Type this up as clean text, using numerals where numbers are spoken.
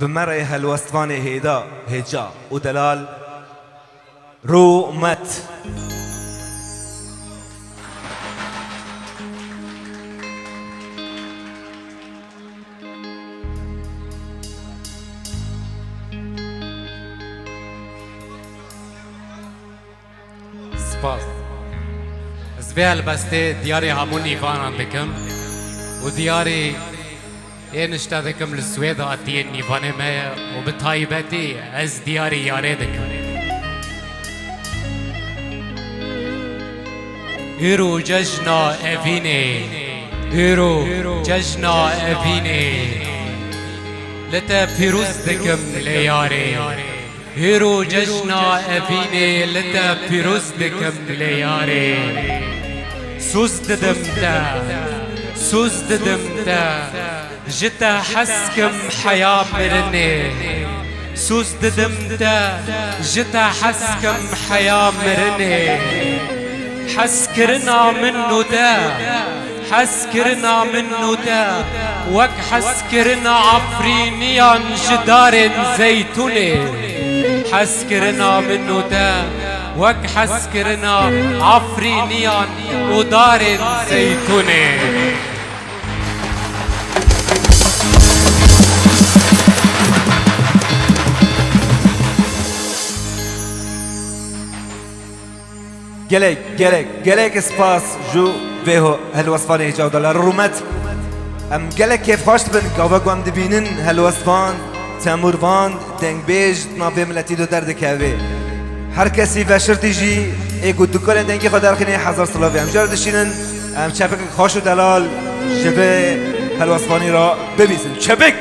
بمرأي هالوستفاني هيدا هجا ودلال رومت سپاس از به البسته دیاری همون نیوان دکم و دیاری اینشتا دکم لسوید آتی نیوان ما و به طایبتی از دیاری یاره دکم هیرو ججنا اوینه هیرو ججنا اوینه لتا پیروز دکم لیاره هیرو ججنا اوینه لتا پیروز دکم لیاره سوز ددم دا جتا حسكم حياة مرني سوز ددم دا جتا حسكم حياة مرني حسكرنا منو دا حسكرنا منو دا وك حسكرنا عفرينيان جدار زيتوني حسكرنا منو دا وك حسكرنا عفرينيان ودار زيتوني گلک سپاس جو به هالوصفان هجا ودلال رومت ام گلک كيف خوشت بن قاوة قوام دبينن هالوصفان تاموروان دنگ بیج نافه ملتی دو درد كاوه هر کسی و شرطی جی ایگو دکان دنگی خود درخینه 1000 سلاوی هم جار دشینن ام چپک خوش و دلال شبه هالوصفانی را ببیزن چپک